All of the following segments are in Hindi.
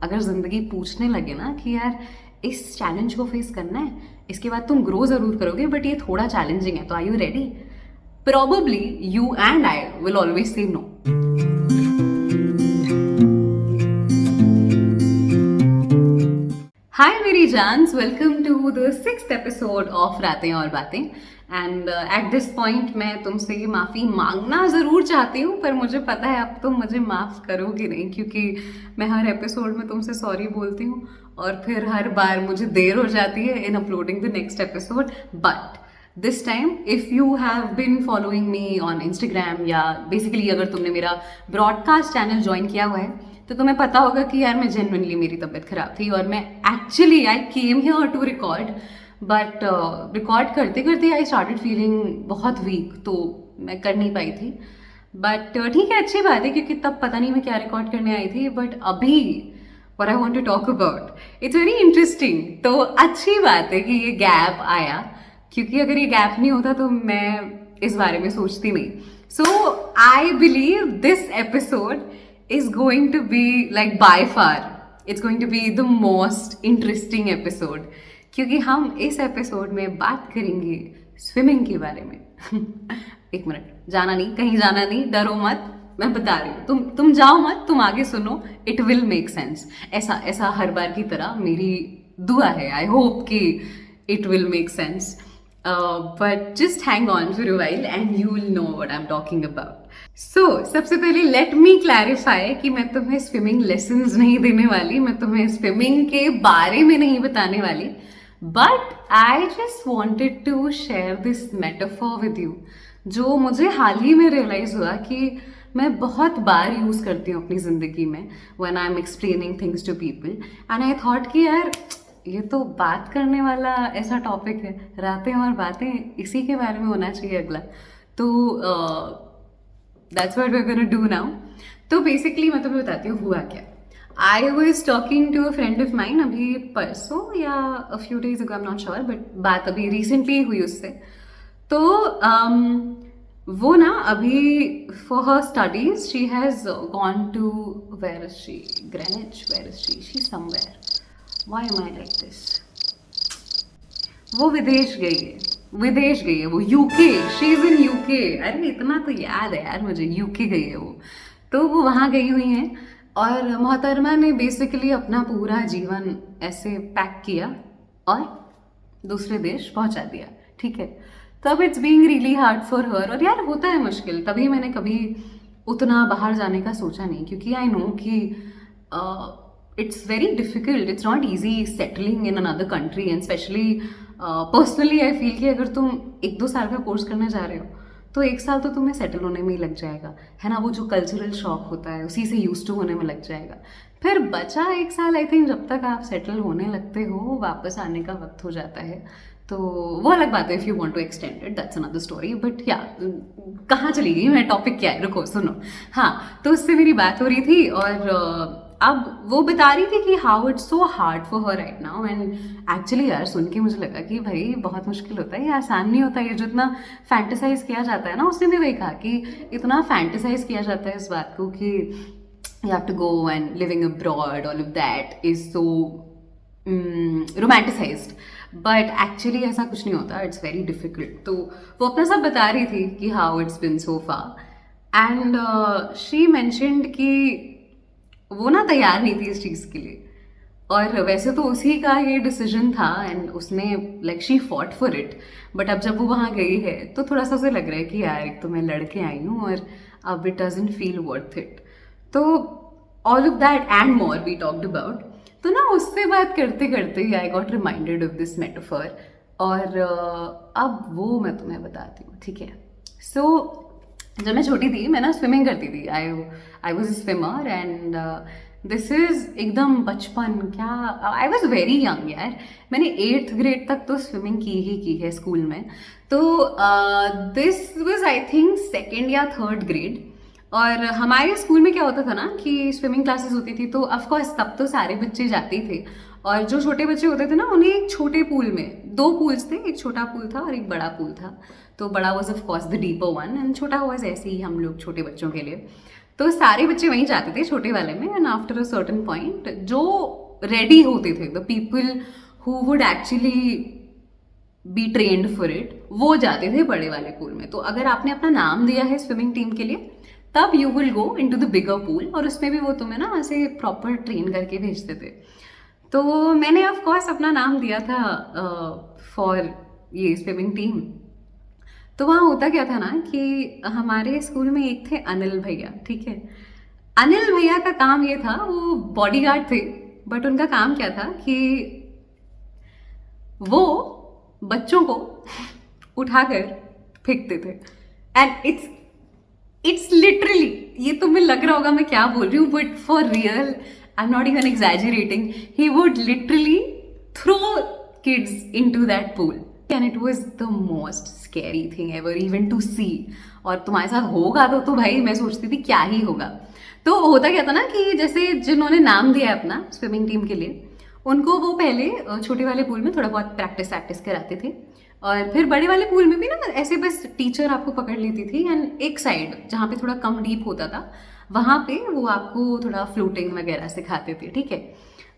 अगर ज़िंदगी पूछने लगे ना कि यार इस चैलेंज को फेस करना है, इसके बाद तुम ग्रो ज़रूर करोगे बट ये थोड़ा चैलेंजिंग है, तो are you ready? Probably you and I will always say no. Hi मेरी जानस, welcome to the 6th episode of रातें और बातें। एंड एट दिस पॉइंट मैं तुमसे माफ़ी मांगना ज़रूर चाहती हूँ, पर मुझे पता है अब तुम मुझे माफ़ करोगे नहीं, क्योंकि मैं हर एपिसोड में तुमसे सॉरी बोलती हूँ और फिर हर बार मुझे देर हो जाती है in uploading the next episode. But this time if you have been following me on Instagram, या बेसिकली अगर तुमने मेरा ब्रॉडकास्ट चैनल ज्वाइन किया हुआ है तो तुम्हें पता होगा कि यार मैं जेन्युइनली, मेरी तबीयत खराब थी और मैं actually I came here to record, but record करते करते आई स्टार्टेड फीलिंग बहुत वीक, तो मैं कर नहीं पाई थी। बट ठीक है, अच्छी बात है, क्योंकि तब पता नहीं मैं क्या रिकॉर्ड करने आई थी, बट अभी what I want to talk about, it's very interesting। तो अच्छी बात है कि ये गैप आया, क्योंकि अगर ये गैप नहीं होता तो मैं इस बारे में सोचती नहीं। So I believe this episode is going to be, like, by far it's going to be the most interesting episode, क्योंकि हम इस एपिसोड में बात करेंगे स्विमिंग के बारे में। एक मिनट, जाना नहीं, कहीं जाना नहीं, डरो मत, मैं बता रही हूँ, तुम जाओ मत, तुम आगे सुनो, इट विल मेक सेंस। ऐसा हर बार की तरह मेरी दुआ है, आई होप कि it will make sense, but just hang on for a while and you will know what I am talking about. So सबसे पहले लेट मी क्लैरिफाई कि मैं तुम्हें स्विमिंग लेसन्स नहीं देने वाली, मैं तुम्हें स्विमिंग के बारे में नहीं बताने वाली, but I just wanted to share this metaphor with you, जो मुझे हाल ही में रियलाइज हुआ कि मैं बहुत बार यूज़ करती हूँ अपनी ज़िंदगी में when I am explaining things to people, and I thought कि यार ये तो बात करने वाला ऐसा टॉपिक है, रातें और बातें, इसी के बारे में होना चाहिए अगला। तो that's what we are gonna do now. तो बेसिकली मैं तुम्हें बताती हूँ हुआ क्या। I was talking to a friend of mine अभी परसों या a few days ago, I am not sure, but बात अभी रिसेंटली हुई उससे। तो वो ना अभी for her studies she has gone to, where is she, Greenwich, where is she somewhere, why am I like this, वो विदेश गई है वो, UK, she is in UK. अरे इतना तो याद है यार मुझे, यूके गई है वो, तो वो वहाँ गई हुई हैं और मोहतरमा ने बेसिकली अपना पूरा जीवन ऐसे पैक किया और दूसरे देश पहुँचा दिया, ठीक है। तो अब it's being really hard for her, और यार होता है मुश्किल, तभी मैंने कभी उतना बाहर जाने का सोचा नहीं, क्योंकि आई नो कि it's very difficult, it's not easy settling in another country, and especially personally I feel कि अगर तुम 1-2 साल का कोर्स करने जा रहे हो तो 1 साल तो तुम्हें सेटल होने में ही लग जाएगा, है ना। वो जो कल्चरल शॉक होता है उसी से यूज टू होने में लग जाएगा, फिर बचा 1 साल, आई थिंक जब तक आप सेटल होने लगते हो वापस आने का वक्त हो जाता है, तो वो अलग बात है। If you want to extend it, that's another story, but या कहाँ चली गई मैं, टॉपिक क्या है, रुको सुनो। हाँ, तो उससे मेरी बात हो रही थी और अब वो बता रही थी कि how it's so hard for her right now, and actually यार सुन के मुझे लगा कि भाई बहुत मुश्किल होता है, ये आसान नहीं होता, ये जो इतना फैंटेसाइज किया जाता है ना, उसने भी वही कहा कि इतना फैंटेसाइज किया जाता है इस बात को कि you have to go and living abroad, all of that is so romanticised, but actually ऐसा कुछ नहीं होता, इट्स वेरी डिफिकल्ट। तो वो अपना सब बता रही थी कि how it's been so far, and she mentioned कि वो ना तैयार नहीं थी इस चीज़ के लिए, और वैसे तो उसी का ये डिसीजन था एंड उसने like she fought for it, but अब जब वो वहाँ गई है तो थोड़ा सा उसे लग रहा है कि यार एक तो मैं लड़के आई हूँ और अब it doesn't feel worth it. तो all of that and more we talked about. तो ना उससे बात करते करते I got reminded of this metaphor, और अब वो मैं तुम्हें बताती हूँ, ठीक है। सो जब मैं छोटी थी मैं ना स्विमिंग करती थी, I was a swimmer, and this is एकदम बचपन, क्या आई वॉज वेरी यंग यार, मैंने 8th ग्रेड तक तो स्विमिंग की है स्कूल में। तो this was I think 2nd या 3rd ग्रेड, और हमारे स्कूल में क्या होता था ना कि स्विमिंग क्लासेस होती थी, तो ऑफकोर्स तब तो सारे बच्चे जाते ही थे, और जो छोटे बच्चे होते थे ना उन्हें एक छोटे पूल में, 2 पूल्स थे, एक छोटा पूल था और एक बड़ा पूल था। तो बड़ा was of course the deeper one, and छोटा वॉज ऐसे ही हम लोग छोटे बच्चों के लिए। तो सारे बच्चे वहीं जाते थे छोटे वाले में, and after a certain point जो रेडी होते थे, the people who would actually be trained for it, वो जाते थे बड़े वाले पूल में। तो अगर आपने अपना नाम दिया है स्विमिंग टीम के लिए, तब you will go into the bigger pool, और उसमें भी वो तुम्हें ना ऐसे प्रॉपर ट्रेन करके भेजते थे। तो मैंने ऑफ कोर्स अपना नाम दिया था फॉर ये स्विमिंग टीम। तो वहाँ होता क्या था ना कि हमारे स्कूल में एक थे अनिल भैया, ठीक है। अनिल भैया का काम ये था, वो बॉडीगार्ड थे, बट उनका काम क्या था कि वो बच्चों को उठाकर फेंकते थे। एंड इट्स लिटरली, ये तुम्हें लग रहा होगा मैं क्या बोल रही हूँ, but for real, I am not even exaggerating, he would literally throw kids into that pool, and it was the most scary thing ever even to see. और तुम्हारे साथ होगा तो भाई मैं सोचती थी क्या ही होगा। तो होता क्या था ना कि जैसे जिन्होंने नाम दिया अपना स्विमिंग टीम के लिए, उनको वो पहले छोटे वाले पूल में थोड़ा बहुत प्रैक्टिस कराते थे, और फिर बड़े वाले पूल में भी ना ऐसे बस टीचर आपको पकड़ लेती थी, एंड एक साइड जहाँ पे थोड़ा कम डीप होता था वहाँ पे वो आपको थोड़ा फ्लोटिंग वगैरह सिखाते थे, ठीक है।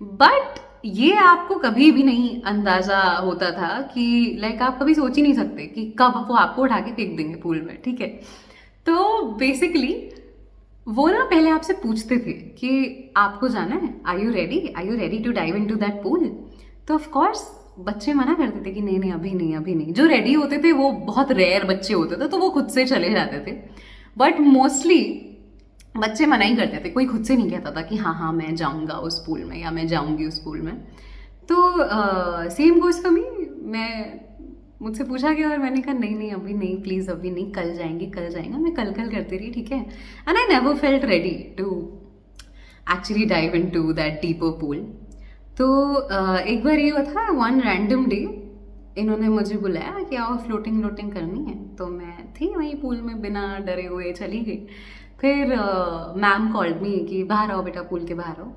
बट ये आपको कभी भी नहीं अंदाजा होता था कि लाइक आप कभी सोच ही नहीं सकते कि कब वो आपको उठा के फेंक देंगे पूल में, ठीक है। तो बेसिकली वो ना पहले आपसे पूछते थे कि आपको जाना है, are you ready to dive into that pool. तो ऑफ कोर्स बच्चे मना करते थे कि नहीं नहीं अभी नहीं। जो रेडी होते थे वो बहुत रेयर बच्चे होते थे, तो वो खुद से चले जाते थे। बट मोस्टली बच्चे मना ही करते थे, कोई खुद से नहीं कहता था कि हाँ मैं जाऊँगा उस पूल में या मैं जाऊँगी उस पूल में। तो सेम गोज़ फॉर मी, मुझसे पूछा गया और मैंने कहा नहीं अभी नहीं, प्लीज़ अभी नहीं, कल जाएंगे। मैं कल करती रही, ठीक है। And I never felt ready to actually dive into that deeper pool. तो एक बार ये हुआ था, वन रैंडम डे इन्होंने मुझे बुलाया कि आओ फ्लोटिंग करनी है। तो मैं थी वहीं पूल में बिना डरे हुए चली गई। फिर मैम कॉल्ड मी कि बाहर आओ बेटा, पूल के बाहर आओ।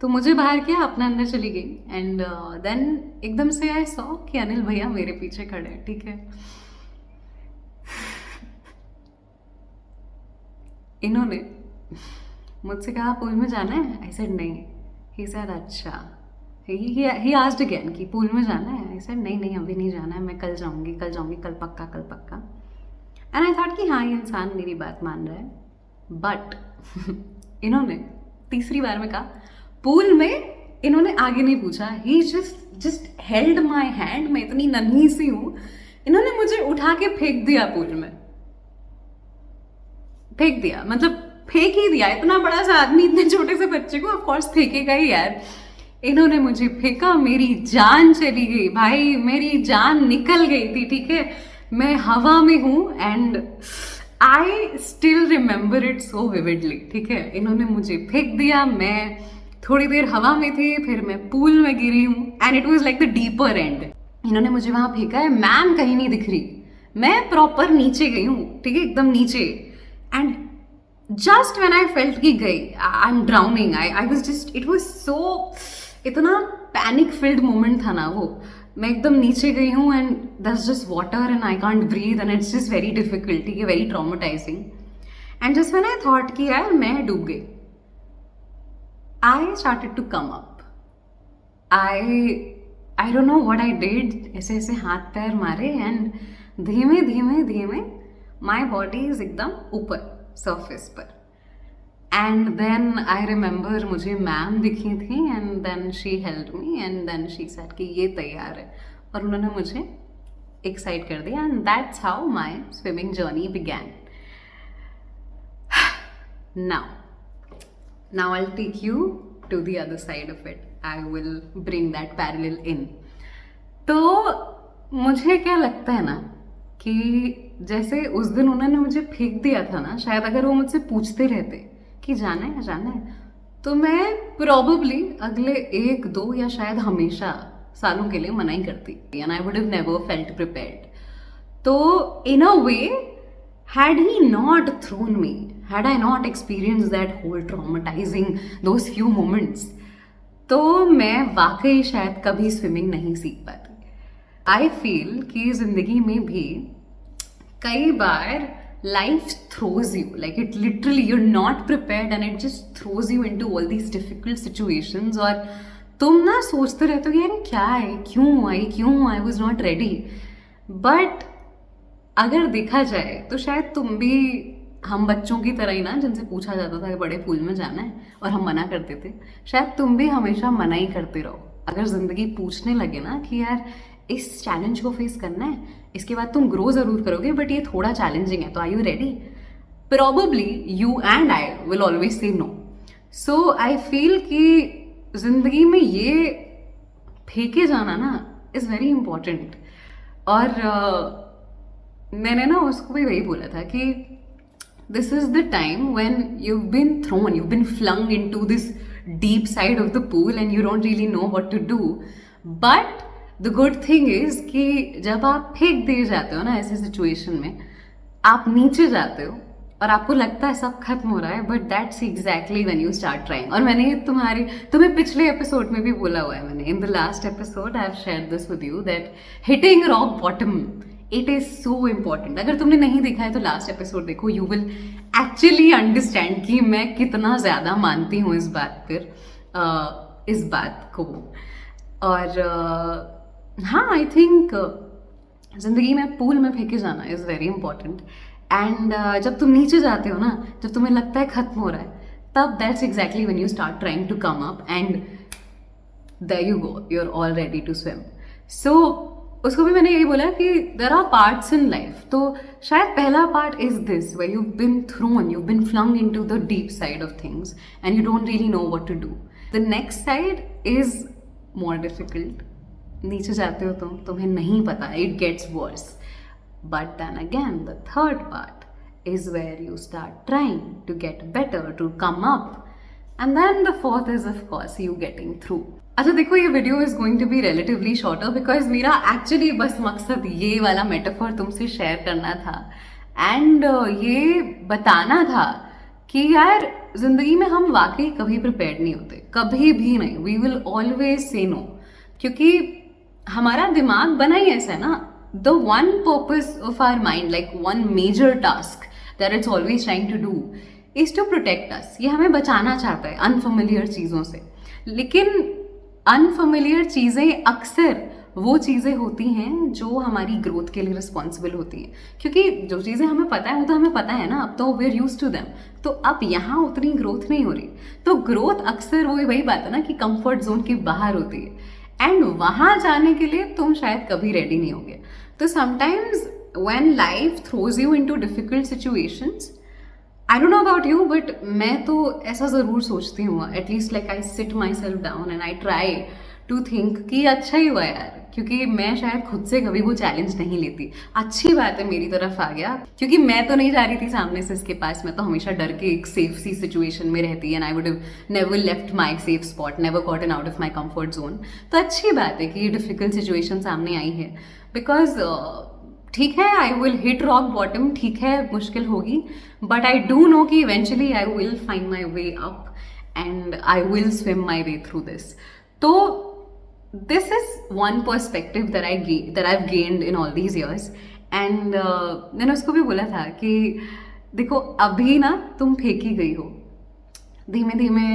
तो मुझे बाहर किया, अपना अंदर चली गई, एंड देन एकदम से आई सॉ कि अनिल भैया मेरे पीछे खड़े हैं, ठीक है। इन्होंने मुझसे कहा पूल में जाना है, आई सेड नहीं। ही सेड अच्छा, ही आस्क्ड अगेन कि पूल में जाना है, आई सेड नहीं अभी नहीं जाना है, मैं कल जाऊंगी, कल पक्का। एंड आई थॉट कि हाँ ये इंसान मेरी बात मान रहा है। बट इन्होंने तीसरी बार में कहा पूल में, इन्होंने आगे नहीं पूछा, ही जस्ट हेल्ड माई हैंड, मैं इतनी नन्ही सी हूँ, इन्होंने मुझे उठा के फेंक दिया पूल में। फेंक दिया मतलब फेंक ही दिया, इतना बड़ा सा आदमी इतने छोटे से बच्चे को ऑफ कोर्स फेंकेगा ही यार। इन्होंने मुझे फेंका, मेरी जान चली गई भाई, मेरी जान निकल गई थी, ठीक है। मैं हवा में हूँ and I still remember it so vividly, ठीक है। इन्होंने मुझे फेंक दिया, मैं थोड़ी देर हवा में थी, फिर मैं पूल में गिरी हूँ, and it was like the deeper and. इन्होंने मुझे वहां फेंका है, मैम कहीं नहीं दिख रही, मैं प्रॉपर नीचे गई हूँ, ठीक है, एकदम नीचे। And just when I felt कि गई, I am drowning, I was just, it was so, इतना पैनिक फिल्ड मोमेंट था ना वो। मैं एकदम नीचे गई हूँ and that's just water and I can't breathe and it's just very difficult, ठीक है, very traumatising. And just when I thought कि यार मैं डूब गई, I started to come up. I don't know what I did. ऐसे हाथ पैर मारे एंड धीमे माई बॉडी इज एकदम ऊपर सरफेस पर। एंड देन आई रिमेंबर मुझे मैम दिखी थी and then she held me and then she said कि ये तैयार है, और उन्होंने मुझे एक साइड कर दिया, and that's how my swimming journey began. Now I'll take you to the other side of it. I will bring that parallel in. तो मुझे क्या लगता है ना कि जैसे उस दिन उन्होंने मुझे फेंक दिया था ना, शायद अगर वो मुझसे पूछते रहते कि जाना है, तो मैं प्रोबेबली अगले 1-2 या शायद हमेशा सालों के लिए मना ही करती, and I would have never felt prepared. तो in a way, had he not thrown me, had I not experienced that whole traumatizing those few moments, तो मैं वाकई शायद कभी स्विमिंग नहीं सीख पाती। आई फील कि जिंदगी में भी कई बार life throws you, like it literally, you're not prepared and it just throws you into all these difficult situations. और तुम ना सोचते रहते हो कि यार क्या है, क्यों I was not ready. But अगर देखा जाए तो शायद तुम भी हम बच्चों की तरह ही ना, जिनसे पूछा जाता था कि बड़े पूल में जाना है और हम मना करते थे, शायद तुम भी हमेशा मना ही करते रहो. अगर जिंदगी पूछने लगे ना कि यार इस चैलेंज को फेस करना है, इसके बाद तुम ग्रो जरूर करोगे बट ये थोड़ा चैलेंजिंग है, तो are you ready? Probably you and I will always say no. So I feel कि जिंदगी में ये फेंके जाना ना इज वेरी इंपॉर्टेंट. और मैंने ना उसको भी वही बोला था कि this is the time when you've been flung into this deep side of the pool and you don't really know what to do. But the good thing is कि जब आप फेंक दिए जाते हो ना ऐसे सिचुएशन में, आप नीचे जाते हो और आपको लगता है सब खत्म हो रहा है, but that's exactly when you start trying. और मैंने तुम्हें पिछले एपिसोड में भी बोला हुआ है, मैंने in the last episode I have shared this with you that hitting rock bottom, it is so important. अगर तुमने नहीं देखा है तो लास्ट एपिसोड देखो, यू विल एक्चुअली अंडरस्टैंड कि मैं कितना ज़्यादा मानती हूँ इस बात को. और हाँ, आई थिंक जिंदगी में पूल में फेंके जाना इज़ वेरी इंपॉर्टेंट. एंड जब तुम नीचे जाते हो ना, जब तुम्हें लगता है खत्म हो रहा है, तब that's exactly when you start trying to come up and there you go, you are all ready to swim. So उसको भी मैंने यही बोला कि there are parts in life. तो शायद पहला part is this where you been thrown, you been flung into the deep side of things and you don't really know what to do. The next side is more difficult. नीचे जाते हो तुम्हें नहीं पता, it gets worse. But then again the third part is where you start trying to get better, to come up. And then the fourth is of course you getting through. अच्छा देखो, ये video is going to be relatively shorter because मेरा एक्चुअली बस मकसद ये वाला मेटाफर तुमसे शेयर करना था एंड ये बताना था कि यार जिंदगी में हम वाकई कभी प्रिपेयर्ड नहीं होते, कभी भी नहीं. We will always say no, क्योंकि हमारा दिमाग बना ही ऐसा है ना. The one purpose of our mind, like one major task that it's always trying to do is to protect us. ये हमें बचाना चाहता है अनफेमिलियर चीज़ों से. लेकिन अनफेमिलियर चीज़ें अक्सर वो चीज़ें होती हैं जो हमारी ग्रोथ के लिए रिस्पॉन्सिबल होती हैं, क्योंकि जो चीज़ें हमें पता है वो तो हमें पता है ना, अब तो we are use to them. तो अब यहाँ उतनी ग्रोथ नहीं हो रही. तो ग्रोथ अक्सर वही बात है ना कि कंफर्ट जोन के बाहर होती है एंड वहाँ जाने के लिए तुम शायद कभी रेडी नहीं होगे. तो sometimes when life throws you into difficult situations, I don't know about you but मैं तो ऐसा ज़रूर सोचती हूँ, at least like I sit my self down and I try to think कि अच्छा ही हुआ यार, क्योंकि मैं शायद खुद से कभी वो चैलेंज नहीं लेती. अच्छी बात है मेरी तरफ आ गया, क्योंकि मैं तो नहीं जा रही थी सामने से इसके पास, मैं तो हमेशा डर के एक सेफ सी सिचुएशन में रहती and I would have never left my safe spot, never gotten out of my comfort zone. तो अच्छी बात है कि ये डिफिकल्ट सिचुएशन सामने आई है, बिकॉज ठीक है I will hit rock bottom, ठीक है मुश्किल होगी, बट आई डू नो कि eventually I will find my way up and I will swim my way through this. तो this is one perspective that I've gained in all these years. And मैंने उसको भी बोला था कि देखो अभी ना तुम फेंकी गई हो, धीमे धीमे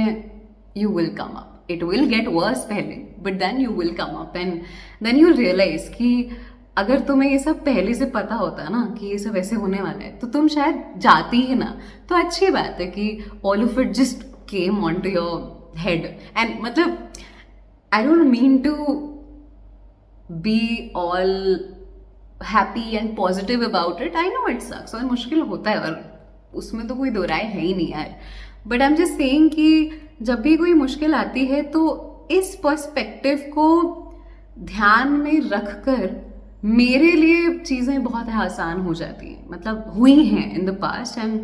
you will come up. It will get worse पहले, but then you will come up and then you'll realize कि अगर तुम्हें ये सब पहले से पता होता ना कि ये सब ऐसे होने वाला है, तो तुम शायद जाती ही ना. तो अच्छी बात है कि all of it just came onto your head. And मतलब I don't mean to be all happy and positive about it. I know it sucks और मुश्किल होता है और उसमें तो कोई दो राय है ही नहीं यार. But I'm just saying कि जब भी कोई मुश्किल आती है तो इस पर्सपेक्टिव को ध्यान में रखकर मेरे लिए चीज़ें बहुत आसान हो जाती हैं. मतलब हुई हैं in the past and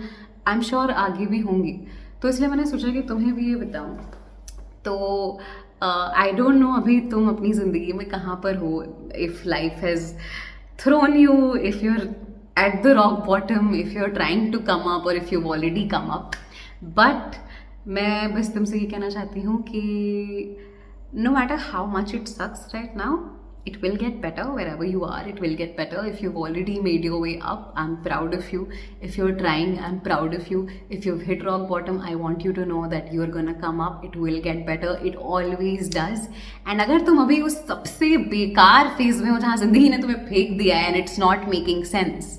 I am sure आगे भी होंगी. तो इसलिए मैंने सोचा कि तुम्हें भी ये बताऊँ. तो आई डोंट नो अभी तुम अपनी ज़िंदगी में कहाँ पर हो, if life has thrown you, if you are at the rock bottom, if you are trying to come up और if you already come up. But मैं बस तुमसे ये कहना चाहती हूँ कि no matter how much it sucks right now, it will get better wherever you are. It will get better. If you've already made your way up, I'm proud of you. If you're trying, I'm proud of you. If you've hit rock bottom, I want you to know that you're gonna come up. It will get better. It always does. And अगर तुम अभी उस सबसे बेकार फेज में हो जहाँ जिंदगी ने तुम्हें फेंक दिया है and it's not making sense,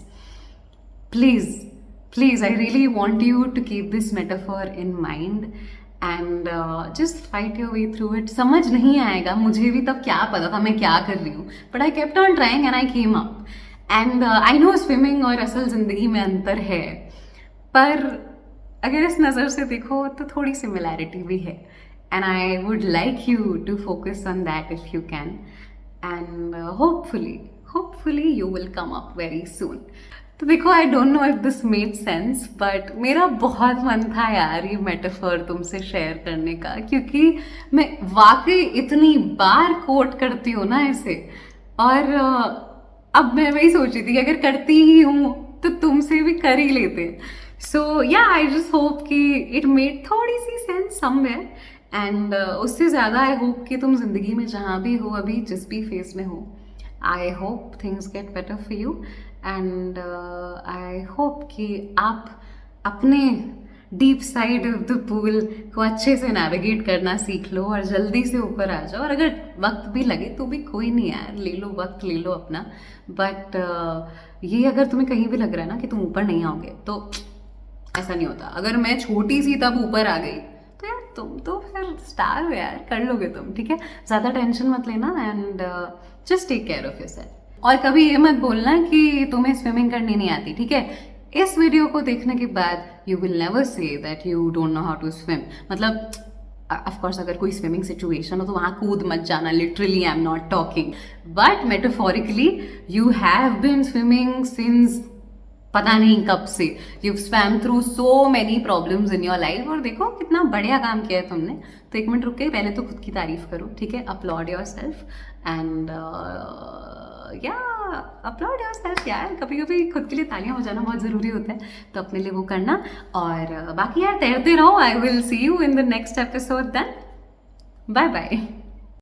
please, I really want you to keep this metaphor in mind and just fight your way through it. समझ नहीं आएगा, मुझे भी तब क्या पता था मैं क्या कर रही हूँ, but I kept on trying and I came up. And I know swimming और असल ज़िंदगी में अंतर है, पर अगर इस नज़र से देखो तो थोड़ी सिमिलैरिटी भी है. And I would like you to focus on that if you can. And hopefully you will come up very soon. तो देखो, आई don't know if this made sense, but मेरा बहुत मन था यार ये मेटाफर तुमसे शेयर करने का, क्योंकि मैं वाकई इतनी बार कोट करती हूँ ना इसे, और अब मैं वही सोच रही थी कि अगर करती ही हूँ तो तुमसे भी कर ही लेते. सो या आई जस्ट होप कि इट मेड थोड़ी सी सेंस समवेयर, एंड उससे ज़्यादा आई होप कि तुम जिंदगी में जहाँ भी हो, अभी जिस भी फेज में हो, I hope things get better for you, and I hope कि आप अपने deep side of the pool को अच्छे से नेविगेट करना सीख लो और जल्दी से ऊपर आ जाओ. और अगर वक्त भी लगे तो भी कोई नहीं यार, ले लो वक्त, ले लो अपना. बट ये अगर तुम्हें कहीं भी लग रहा है ना कि तुम ऊपर नहीं आओगे, तो ऐसा नहीं होता. अगर मैं छोटी सी तब ऊपर आ गई तो यार तुम तो फिर स्टार हो यार, कर लोगे तुम. ठीक है, ज़्यादा टेंशन मत लेना and just take care of yourself. और कभी ये मत बोलना कि तुम्हें स्विमिंग करनी नहीं आती. ठीक है, इस वीडियो को देखने के बाद you will never say that you don't know how to swim. मतलब ऑफ कोर्स अगर कोई स्विमिंग सिचुएशन हो तो वहाँ कूद मत जाना, literally I am not talking, but metaphorically you have been swimming since पता नहीं कब से. You swam through so many problems in your life, और देखो कितना बढ़िया काम किया है तुमने. तो एक मिनट रुक के पहले तो खुद की तारीफ करो. ठीक है, अपलॉड योर सेल्फ एंड या अपलॉड योर सेल्फ यार. कभी कभी खुद के लिए तालियां बजाना बहुत ज़रूरी होता है, तो अपने लिए वो करना. और बाकी यार तैरते रहो. I will see you in the next episode then. Bye bye.